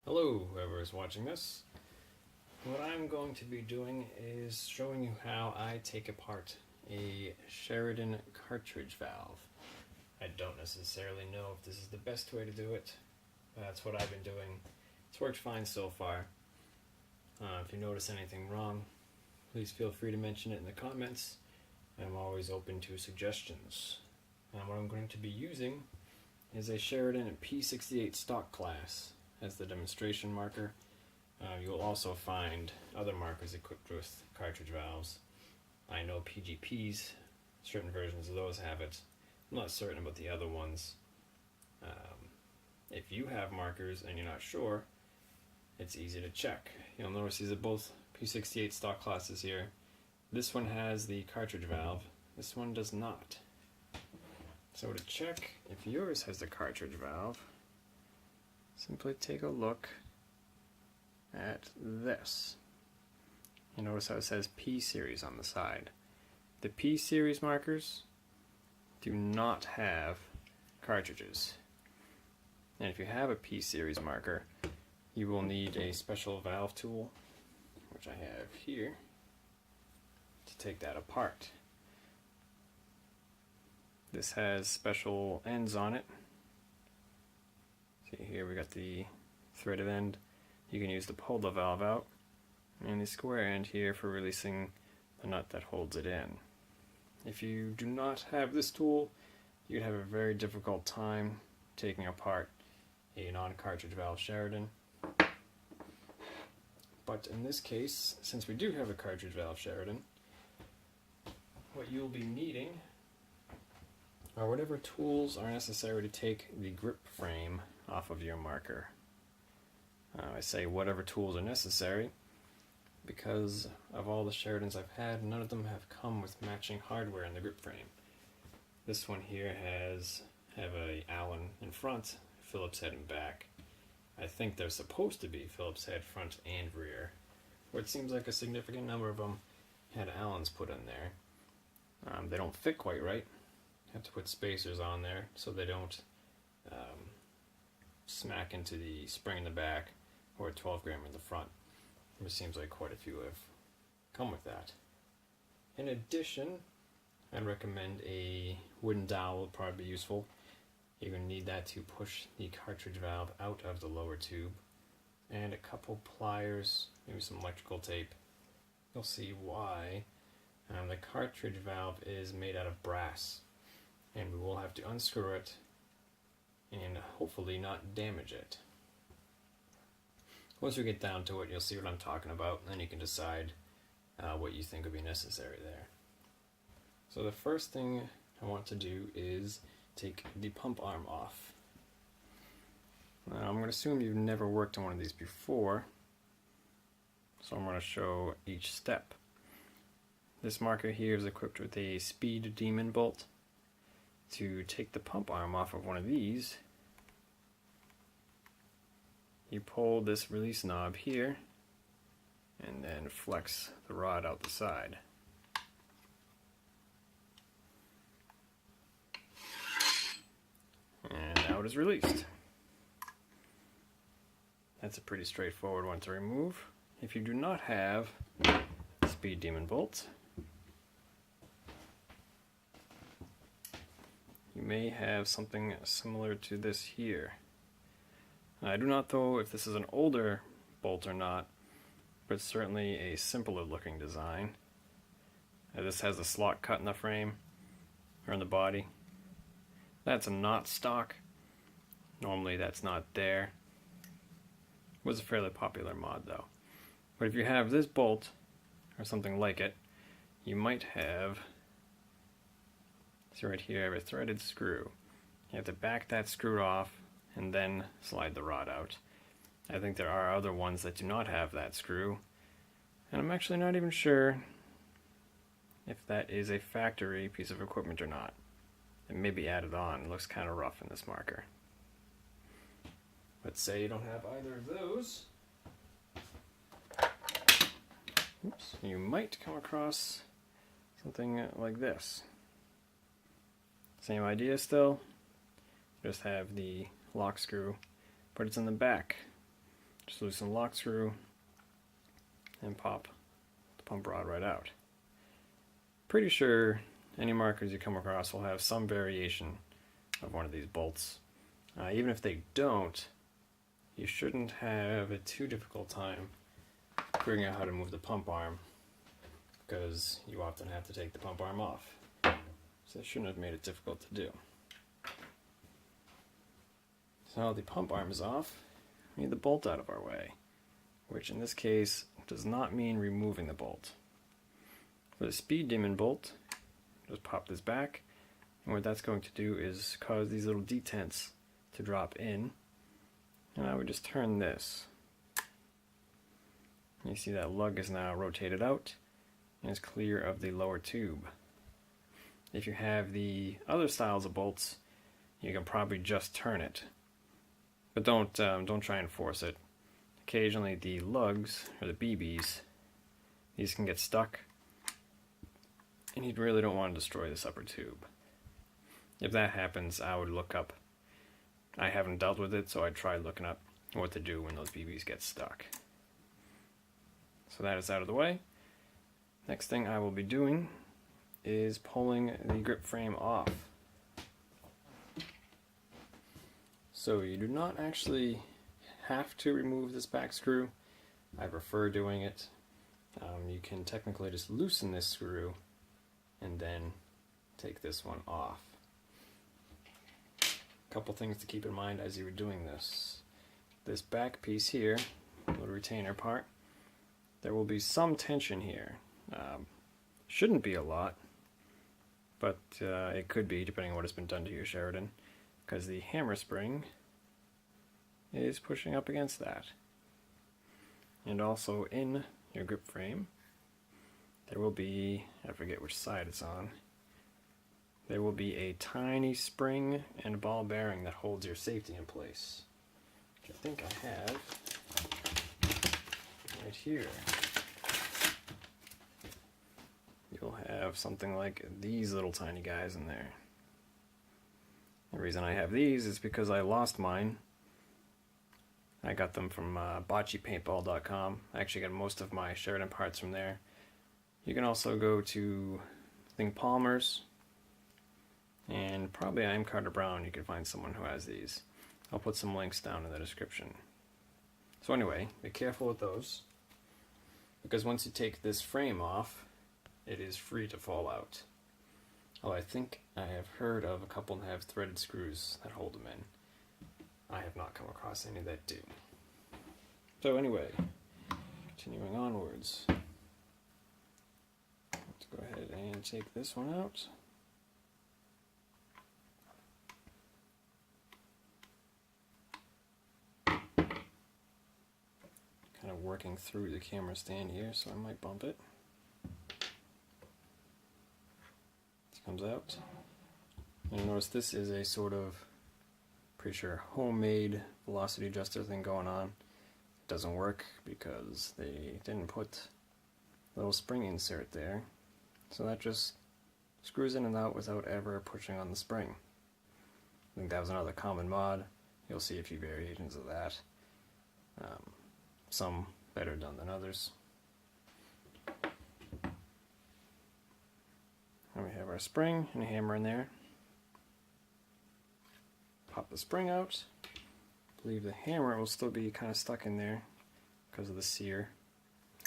Hello, whoever is watching this. What I'm going to be doing is showing you how I take apart a Sheridan cartridge valve. I don't necessarily know if this is the best way to do it. That's what I've been doing. It's worked fine so far. If you notice anything wrong, please feel free to mention it in the comments. I'm always open to suggestions. What I'm going to be using is a Sheridan P68 stock class as the demonstration marker. You'll also find other markers equipped with cartridge valves. I know PGPs, certain versions of those have it. I'm not certain about the other ones. If you have markers and you're not sure, it's easy to check. You'll notice these are both P68 stock classes here. This one has the cartridge valve, this one does not. So to check if yours has the cartridge valve, simply take a look at this. You notice how it says P series on the side. The P series markers do not have cartridges. And if you have a P series marker, you will need a special valve tool, which I have here, to take that apart. This has special ends on it. See here we got the threaded end. You can use to pull the valve out, and the square end here for releasing the nut that holds it in. If you do not have this tool, you'd have a very difficult time taking apart a non-cartridge valve Sheridan. But in this case, since we do have a cartridge valve Sheridan, what you'll be needing are whatever tools are necessary to take the grip frame off of your marker. I say whatever tools are necessary because of all the Sheridans I've had, none of them have come with matching hardware in the grip frame. This one here have a Allen in front, Phillips head in back. I think they're supposed to be Phillips head front and rear, where it seems like a significant number of them had Allens put in there. They don't fit quite right. Have to put spacers on there so they don't smack into the spring in the back or a 12 gram in the front. It seems like quite a few have come with that. In addition, I'd recommend a wooden dowel, would probably be useful. You're going to need that to push the cartridge valve out of the lower tube, and a couple pliers, maybe some electrical tape. You'll see why. The cartridge valve is made out of brass, and we will have to unscrew it and hopefully not damage it. Once we get down to it, you'll see what I'm talking about, and then you can decide what you think would be necessary there. So the first thing I want to do is take the pump arm off. Now I'm going to assume you've never worked on one of these before, so I'm going to show each step. This marker here is equipped with a speed demon bolt. To take the pump arm off of one of these, you pull this release knob here and then flex the rod out the side. And now it is released. That's a pretty straightforward one to remove. If you do not have speed demon bolts, you may have something similar to this here. I do not know if this is an older bolt or not, but certainly a simpler looking design. This has a slot cut in the frame, or in the body. That's a not stock. Normally that's not there. It was a fairly popular mod though. But if you have this bolt, or something like it, you might have, see right here, I have a threaded screw. You have to back that screw off and then slide the rod out. I think there are other ones that do not have that screw, and I'm actually not even sure if that is a factory piece of equipment or not. It may be added on. It looks kind of rough in this marker. Let's say you don't have either of those. Oops. You might come across something like this. Same idea still, just have the lock screw, but it's in the back Just loosen the lock screw and pop the pump rod right out. Pretty sure any markers you come across will have some variation of one of these bolts. Even if they don't, you shouldn't have a too difficult time figuring out how to move the pump arm, because you often have to take the pump arm off. So it shouldn't have made it difficult to do. So now the pump arm is off, we need the bolt out of our way, which in this case does not mean removing the bolt. For the speed demon bolt, just pop this back, and what that's going to do is cause these little detents to drop in, and I would just turn this. You see that lug is now rotated out and is clear of the lower tube. If you have the other styles of bolts, you can probably just turn it, but don't try and force it. Occasionally the lugs, or the BBs, these can get stuck, and you really don't want to destroy this upper tube. If that happens, I would look up. I haven't dealt with it, so I tried looking up what to do when those BBs get stuck. So that is out of the way. Next thing I will be doing is pulling the grip frame off. So you do not actually have to remove this back screw. I prefer doing it. You can technically just loosen this screw and then take this one off. A couple things to keep in mind as you are doing this. This back piece here, the retainer part, there will be some tension here. Shouldn't be a lot, but it could be depending on what has been done to your Sheridan, because the hammer spring is pushing up against that. And also in your grip frame, there will be, I forget which side it's on, there will be a tiny spring and ball bearing that holds your safety in place, which I think I have right here. You'll have something like these little tiny guys in there. The reason I have these is because I lost mine. I got them from Paintball.com. I actually got most of my Sheridan parts from there. You can also go to Palmer's, and probably I'm Carter Brown. You can find someone who has these. I'll put some links down in the description. So anyway, be careful with those, because once you take this frame off, it is free to fall out. Oh, I think I have heard of a couple that have threaded screws that hold them in. I have not come across any that do. So anyway, continuing onwards. Let's go ahead and take this one out. Kind of working through the camera stand here, so I might bump it. This comes out. And notice this is a sort of, pretty sure, homemade velocity adjuster thing going on. It doesn't work because they didn't put a little spring insert there. So that just screws in and out without ever pushing on the spring. I think that was another common mod. You'll see a few variations of that. Some better done than others. And we have our spring and a hammer in there. Pop the spring out. I believe the hammer will still be kind of stuck in there because of the sear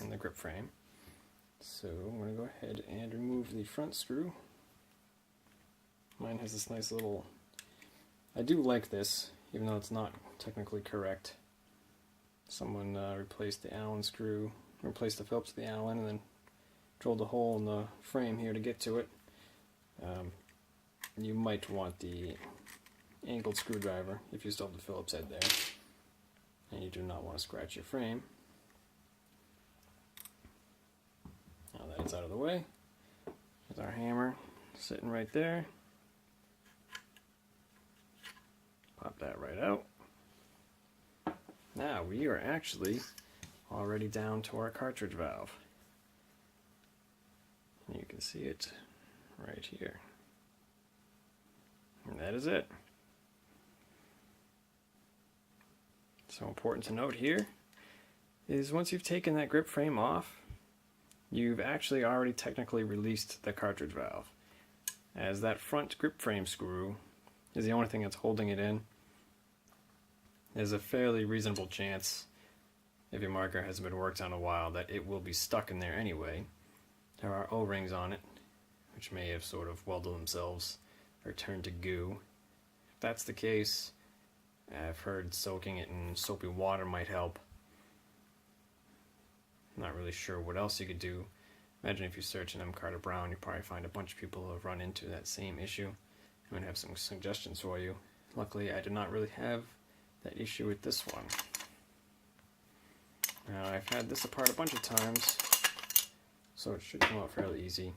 in the grip frame. So I'm going to go ahead and remove the front screw. Mine has this nice little, I do like this, even though it's not technically correct. Someone replaced the Allen screw, replaced the Phillips with the Allen, and then drilled a hole in the frame here to get to it. You might want the angled screwdriver if you still have the Phillips head there, and you do not want to scratch your frame. Now that it's out of the way, with our hammer sitting right there, pop that right out. Now we are actually already down to our cartridge valve. And you can see it right here. And that is it. So important to note here, is once you've taken that grip frame off, you've actually already technically released the cartridge valve, as that front grip frame screw is the only thing that's holding it in. There's a fairly reasonable chance, if your marker hasn't been worked on in a while, that it will be stuck in there anyway. There are O-rings on it, which may have sort of welded themselves or turned to goo. If that's the case, I've heard soaking it in soapy water might help. I'm not really sure what else you could do. Imagine if you search in M. Carter Brown, you probably find a bunch of people who have run into that same issue. I'm going to have some suggestions for you. Luckily, I did not really have that issue with this one. Now, I've had this apart a bunch of times, so it should come out fairly easy.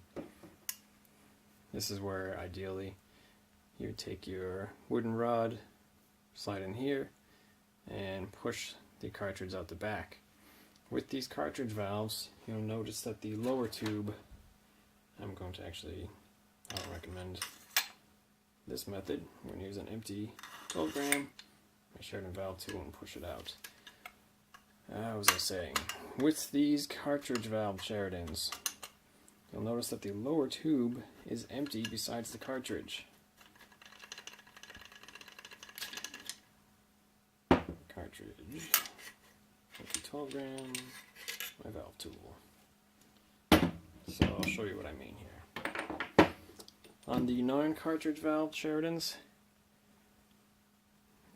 This is where, ideally, you would take your wooden rod, slide in here, and push the cartridge out the back. With these cartridge valves, you'll notice that the lower tube, I'm going to actually, I'll recommend this method. I'm going to use an empty 12 gram, my Sheridan valve tool, and push it out. What was I saying? With these cartridge valve Sheridans, you'll notice that the lower tube is empty besides the cartridge. Cartridge, empty 12 gram, my valve tool. So I'll show you what I mean here. On the non-cartridge valve Sheridans,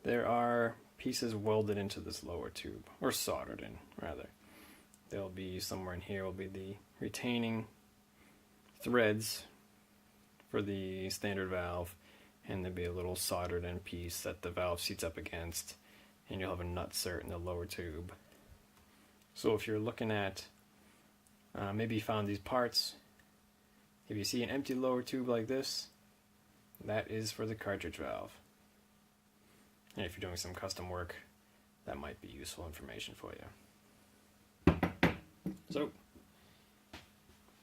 there are pieces welded into this lower tube, or soldered in, rather. There'll be somewhere in here will be the retaining threads for the standard valve, and there'll be a little soldered in piece that the valve seats up against, and you'll have a nutsert in the lower tube. So if you're looking at, maybe you found these parts, if you see an empty lower tube like this, that is for the cartridge valve. And if you're doing some custom work, that might be useful information for you. So,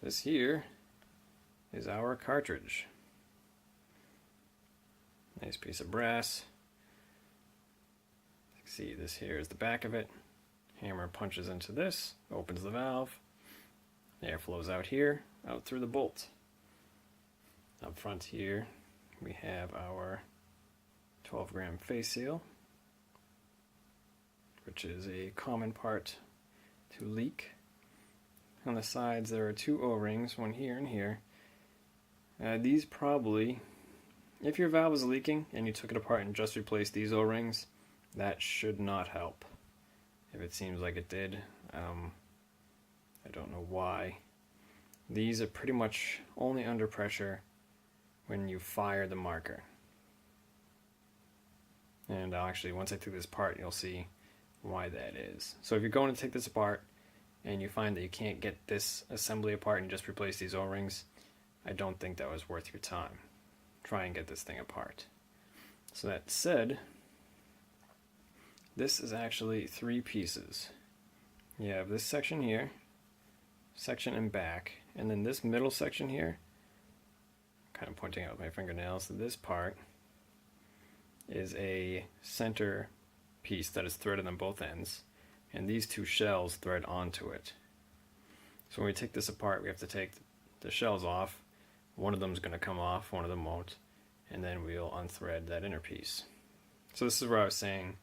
this here is our cartridge. Nice piece of brass. You can see this here is the back of it. Hammer punches into this, opens the valve. The air flows out here, out through the bolt. Up front here, we have our 12 gram face seal, which is a common part to leak. On the sides there are two O-rings, one here and here. These probably, if your valve is leaking and you took it apart and just replaced these O-rings, that should not help. If it seems like it did, I don't know why. These are pretty much only under pressure when you fire the marker. And actually, once I take this apart, you'll see why that is. So if you're going to take this apart and you find that you can't get this assembly apart and just replace these O-rings, I don't think that was worth your time. Try and get this thing apart. So that said, this is actually three pieces. You have this section here, section and back, and then this middle section here, kind of pointing out with my fingernails, this part is a center piece that is threaded on both ends, and these two shells thread onto it. So when we take this apart, we have to take the shells off. One of them is going to come off, one of them won't, and then we'll unthread that inner piece. So this is where I was saying,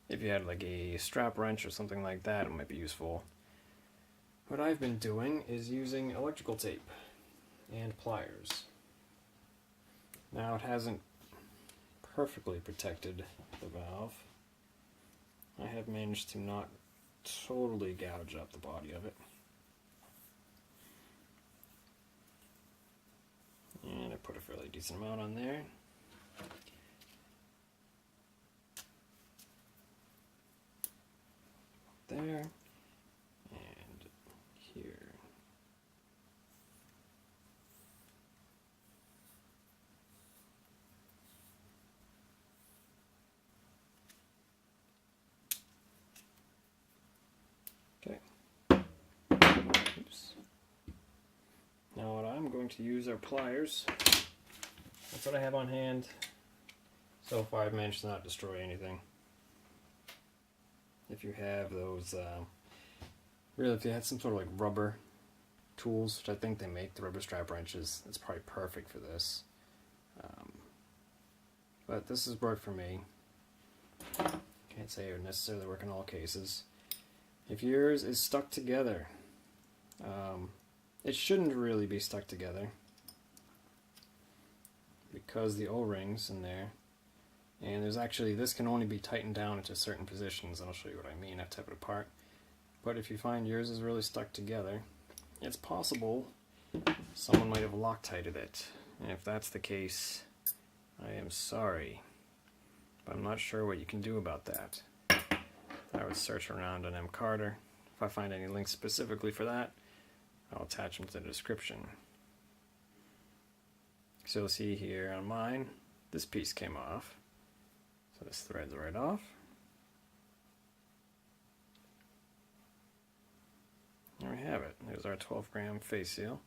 if you had like a strap wrench or something like that, it might be useful. What I've been doing is using electrical tape and pliers. Now it hasn't perfectly protected the valve. I have managed to not totally gouge up the body of it. And I put a fairly decent amount on there. There. And here. Okay. Oops. Now what I'm going to use are pliers. That's what I have on hand. So far I've managed to not destroy anything. If you have those Really, if you had some sort of like rubber tools, which I think they make, the rubber strap wrenches, it's probably perfect for this. But this has worked for me. Can't say it would necessarily work in all cases. If yours is stuck together, it shouldn't really be stuck together because the O-rings in there, and there's actually, this can only be tightened down into certain positions, and I'll show you what I mean after I take it apart. But if you find yours is really stuck together, it's possible someone might have Loctited it. And if that's the case, I am sorry, but I'm not sure what you can do about that. I would search around on M. Carter. If I find any links specifically for that, I'll attach them to the description. So you'll see here on mine, this piece came off. So this thread's right off. There we have it. There's our 12-gram face seal.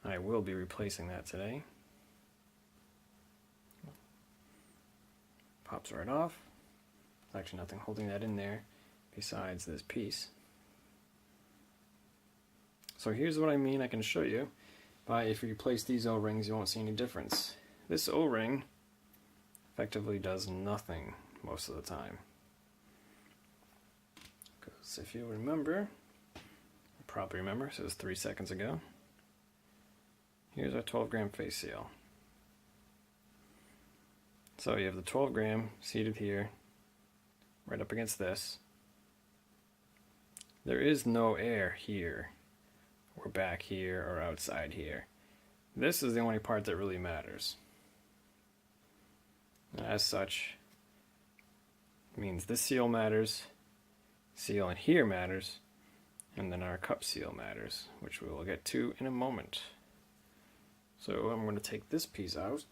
I will be replacing that today. Pops right off. There's actually nothing holding that in there besides this piece. So here's what I mean. I can show you by if you replace these O-rings, you won't see any difference. This O-ring effectively does nothing most of the time. Because if you remember, probably remember, so it was 3 seconds ago. Here's our 12-gram face seal. So you have the 12-gram seated here, right up against this. There is no air here, or back here, or outside here. This is the only part that really matters. As such, it means this seal matters, seal in here matters, and then our cup seal matters, which we will get to in a moment. So I'm going to take this piece out,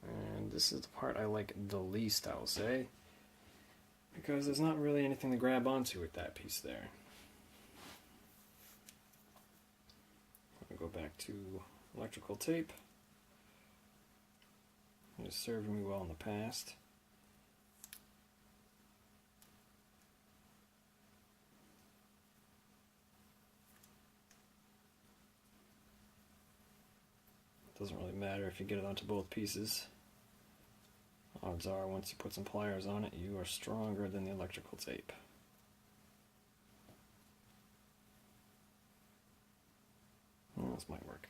and this is the part I like the least, I will say, because there's not really anything to grab onto with that piece there. I'm going to go back to electrical tape. It has served me well in the past. Doesn't really matter if you get it onto both pieces. Odds are, once you put some pliers on it, you are stronger than the electrical tape. Well, this might work.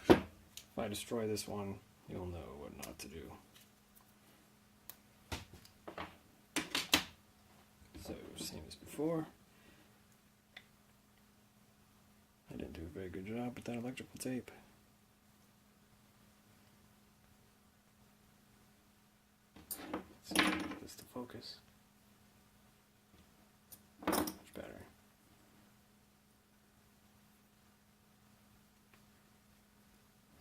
If I destroy this one, you'll know what not to do. So, same as before. I didn't do a very good job with that electrical tape. Let's see if I can get this to focus. Much better.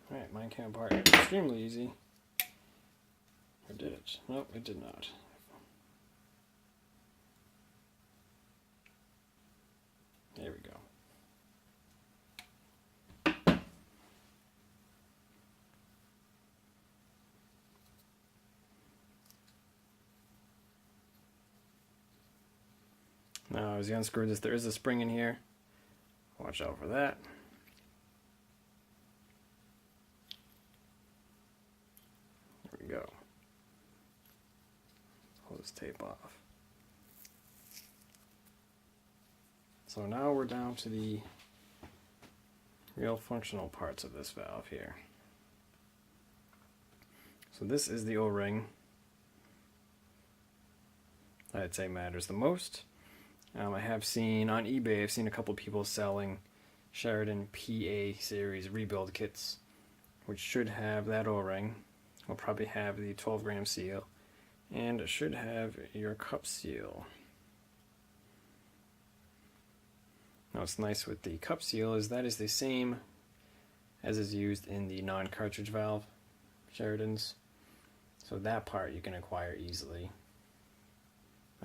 Alright, mine came apart extremely easy. Or did it? Nope, it did not. There we go. Now, as you unscrew this, there is a spring in here. Watch out for that. There we go. Pull this tape off. So now we're down to the real functional parts of this valve here. So this is the O-ring I'd say matters the most. I have seen on eBay, I've seen a couple people selling Sheridan PA series rebuild kits, which should have that O-ring. Will probably have the 12-gram seal, and it should have your cup seal. Now what's nice with the cup seal is that is the same as is used in the non-cartridge valve Sheridans. So that part you can acquire easily.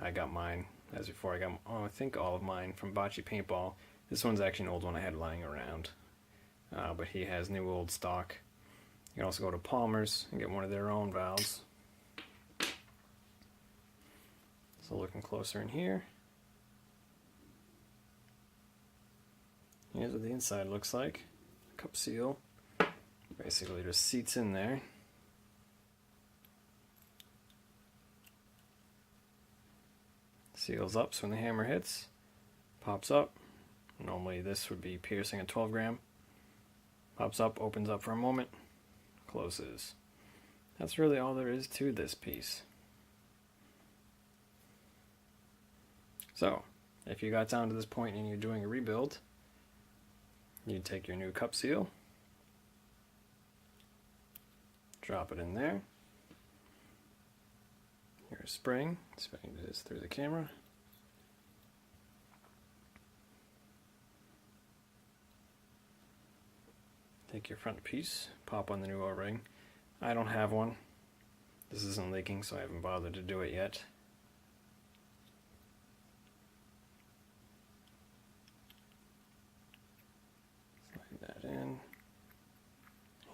I got mine, as before, I got, I think all of mine from Bocce Paintball. This one's actually an old one I had lying around. But he has new old stock. You can also go to Palmer's and get one of their own valves. So looking closer in here. Here's what the inside looks like. Cup seal basically just seats in there. Seals up so when the hammer hits, pops up. Normally this would be piercing a 12 gram. Pops up, opens up for a moment, closes. That's really all there is to this piece. So, if you got down to this point and you're doing a rebuild, you take your new cup seal, drop it in there. Your spring this through the camera. Take your front piece, pop on the new O-ring. I don't have one. This isn't leaking, so I haven't bothered to do it yet. Slide that in.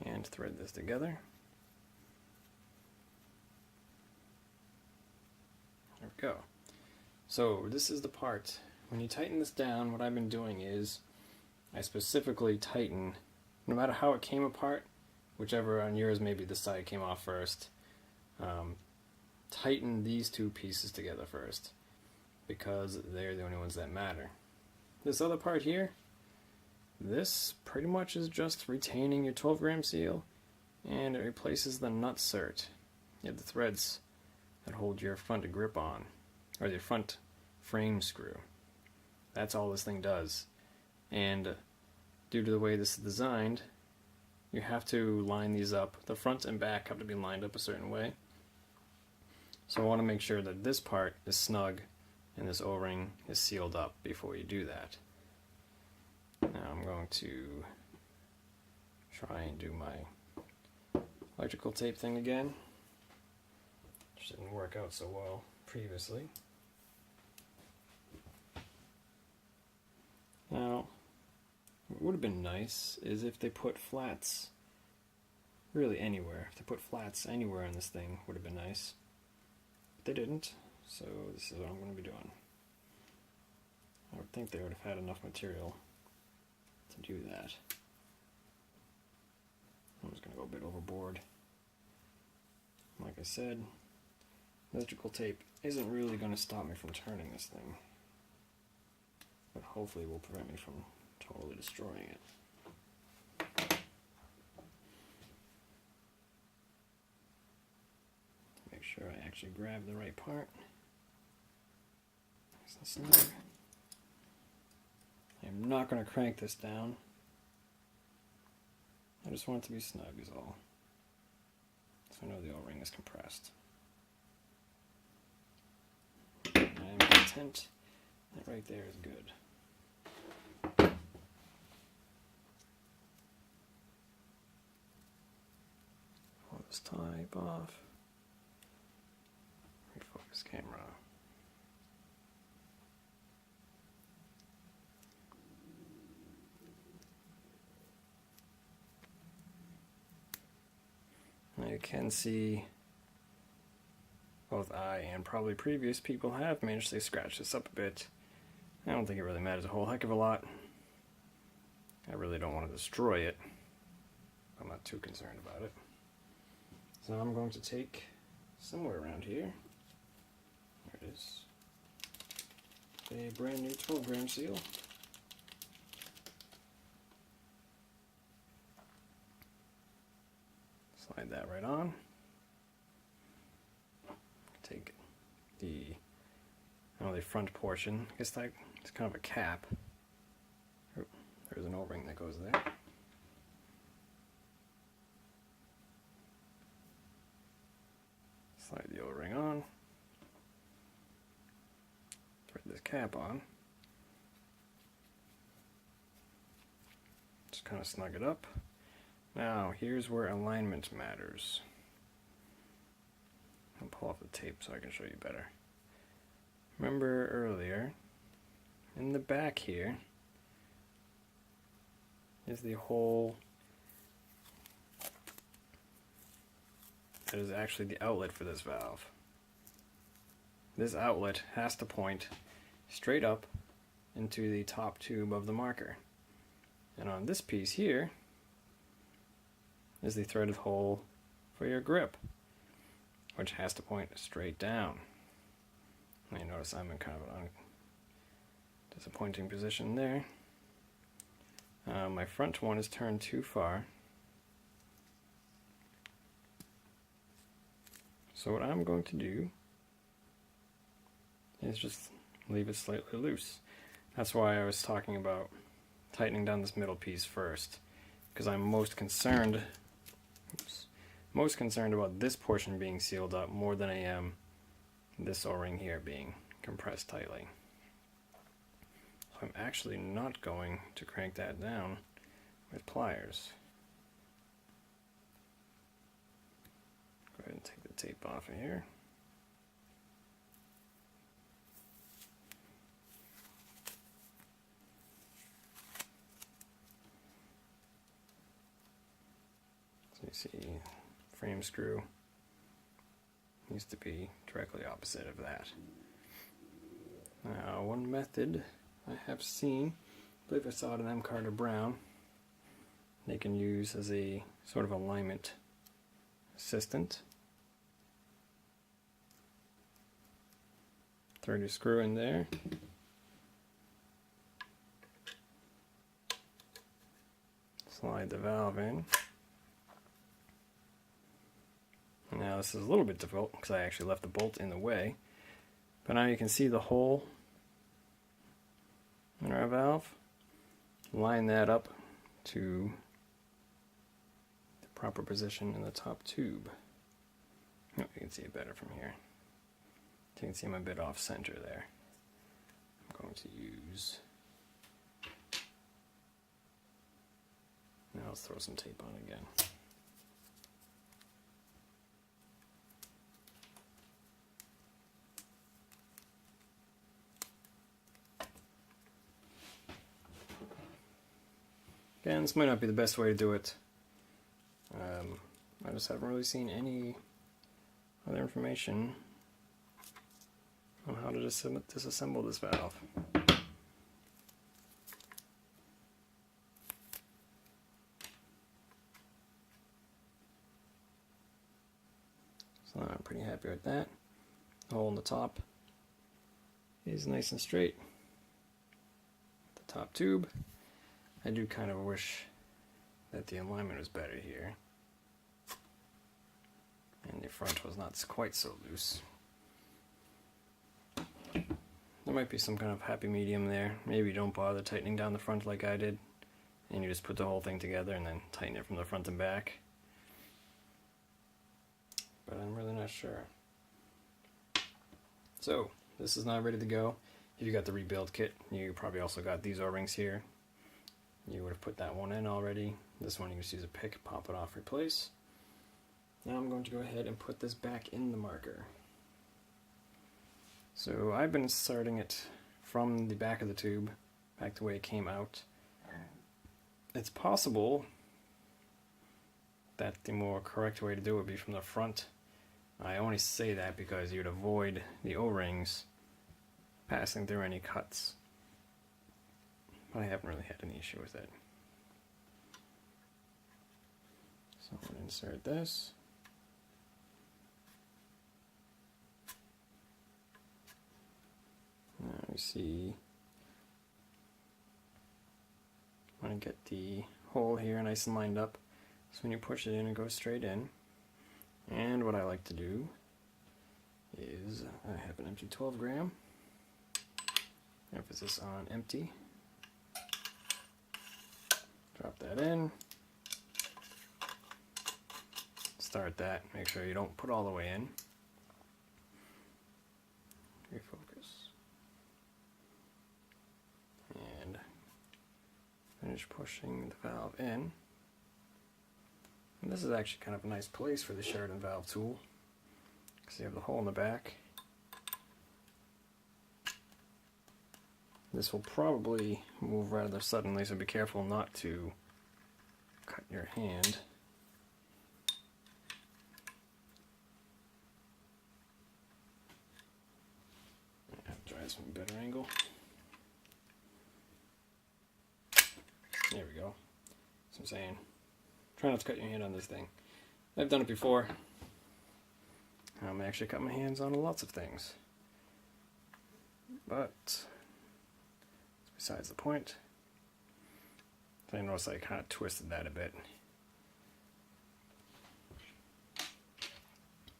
Hand thread this together. There we go. So this is the part. When you tighten this down, what I've been doing is I specifically tighten, no matter how it came apart, whichever on yours maybe the side came off first, tighten these two pieces together first because they're the only ones that matter. This other part here, this pretty much is just retaining your 12 gram seal, and it replaces the nut cert. You have the threads that hold your front grip on, or your front frame screw. That's all this thing does. And due to the way this is designed, you have to line these up. The front and back have to be lined up a certain way. So I want to make sure that this part is snug and this O-ring is sealed up before you do that. Now I'm going to try and do my electrical tape thing again. Which didn't work out so well previously. Now, what would have been nice is if they put flats really anywhere. If they put flats anywhere on this thing, would have been nice. But they didn't, so this is what I'm going to be doing. I would think they would have had enough material to do that. I'm just going to go a bit overboard. Like I said, electrical tape isn't really going to stop me from turning this thing, but hopefully will prevent me from totally destroying it. Make sure I actually grab the right part. Nice and snug. I'm not going to crank this down. I just want it to be snug is all. So I know the O-ring is compressed. I am content that right there is good. Pull this type off. Refocus camera. Now you can see both I and probably previous people have managed to scratch this up a bit. I don't think it really matters a whole heck of a lot. I really don't want to destroy it. I'm not too concerned about it. So I'm going to take somewhere around here. There it is. A brand new 12 gram seal. Slide that right on. Take the front portion. I guess that it's kind of a cap. There's an O-ring that goes there. Slide the O-ring on. Thread this cap on. Just kind of snug it up. Now, here's where alignment matters. I'll pull off the tape so I can show you better. Remember earlier, in the back here is the hole that is actually the outlet for this valve. This outlet has to point straight up into the top tube of the marker. And on this piece here is the threaded hole for your grip, which has to point straight down. And you notice I'm in kind of a disappointing position there. My front one is turned too far. So what I'm going to do is just leave it slightly loose. That's why I was talking about tightening down this middle piece first, because I'm most concerned about this portion being sealed up more than I am this O-ring here being compressed tightly. So I'm actually not going to crank that down with pliers. Go ahead and take the tape off of here. So you see, frame screw needs to be directly opposite of that. Now, one method I have seen, I believe I saw it in M. Carter Brown, they can use as a sort of alignment assistant. Thread your screw in there. Slide the valve in. Now this is a little bit difficult because I actually left the bolt in the way, but now you can see the hole in our valve. Line that up to the proper position in the top tube. Oh, you can see it better from here. You can see I'm a bit off center there. I'm going to use, now let's throw some tape on again. Again, this might not be the best way to do it. I just haven't really seen any other information on how to disassemble this valve. So I'm pretty happy with that. The hole in the top is nice and straight. The top tube, I do kind of wish that the alignment was better here, and the front was not quite so loose. There might be some kind of happy medium there. Maybe you don't bother tightening down the front like I did, and you just put the whole thing together and then tighten it from the front and back. But I'm really not sure. So, this is now ready to go. If you got the rebuild kit, you probably also got these O-rings here. You would have put that one in already. This one you just use a pick, pop it off, replace. Now I'm going to go ahead and put this back in the marker. So I've been inserting it from the back of the tube, back the way it came out. It's possible that the more correct way to do it would be from the front. I only say that because you'd avoid the O-rings passing through any cuts. But I haven't really had any issue with it. So I'm going to insert this. Now we see, I want to get the hole here nice and lined up, so when you push it in, it goes straight in. And what I like to do is, I have an empty 12 gram, emphasis on empty, drop that in, start that, make sure you don't put all the way in, refocus, and finish pushing the valve in. And this is actually kind of a nice place for the Sheridan valve tool, because you have the hole in the back. This will probably move rather suddenly, so be careful not to cut your hand. I have to try some better angle. There we go. That's what I'm saying. Try not to cut your hand on this thing. I've done it before. I actually cut my hands on lots of things. But that's besides the point. I noticed I kind of twisted that a bit.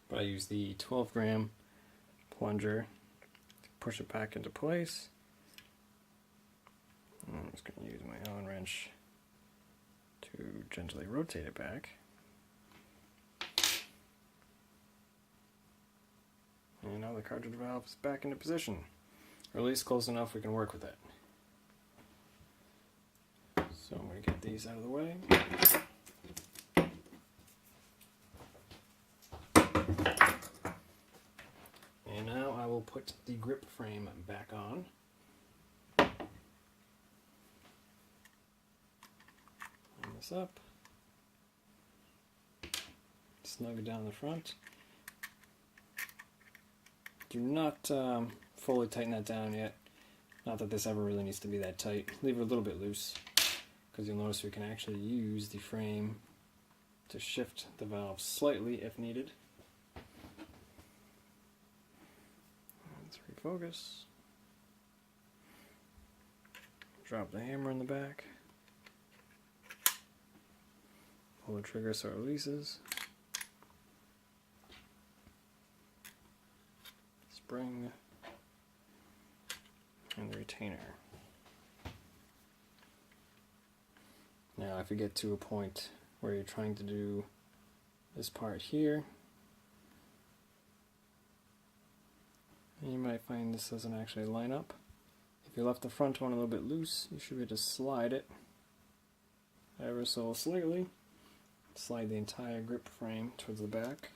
But I use the 12-gram plunger to push it back into place. And I'm just going to use my Allen wrench to gently rotate it back. And now the cartridge valve is back into position, or at least close enough we can work with it. So I'm going to get these out of the way. And now I will put the grip frame back on. Line this up. Snug it down the front. Do not fully tighten that down yet. Not that this ever really needs to be that tight. Leave it a little bit loose, because you'll notice we can actually use the frame to shift the valve slightly if needed. Let's refocus. Drop the hammer in the back. Pull the trigger so it releases. Spring and the retainer. Now if you get to a point where you're trying to do this part here, you might find this doesn't actually line up. If you left the front one a little bit loose, you should be able to slide it ever so slightly. Slide the entire grip frame towards the back.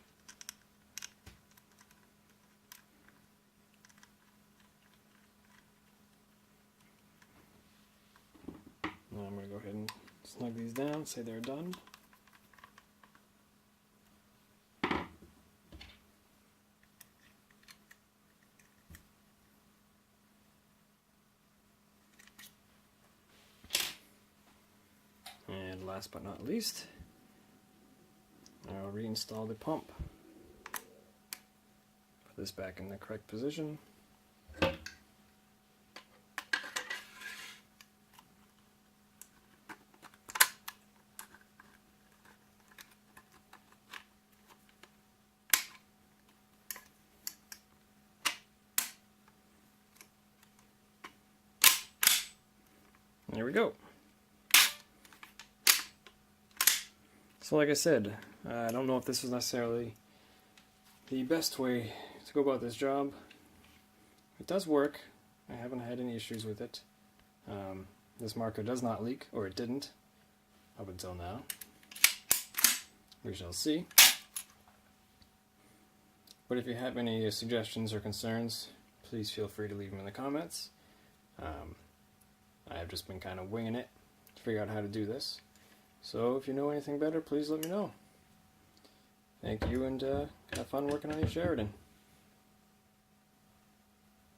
Now I'm going to go ahead and snug these down, say they're done. And last but not least, I'll reinstall the pump. Put this back in the correct position. There we go. So like I said, I don't know if this was necessarily the best way to go about this job. It does work. I haven't had any issues with it. This marker does not leak, or it didn't, up until now. We shall see. But if you have any suggestions or concerns, please feel free to leave them in the comments. I've just been kind of winging it to figure out how to do this. So if you know anything better, please let me know. Thank you, and have fun working on your Sheridan.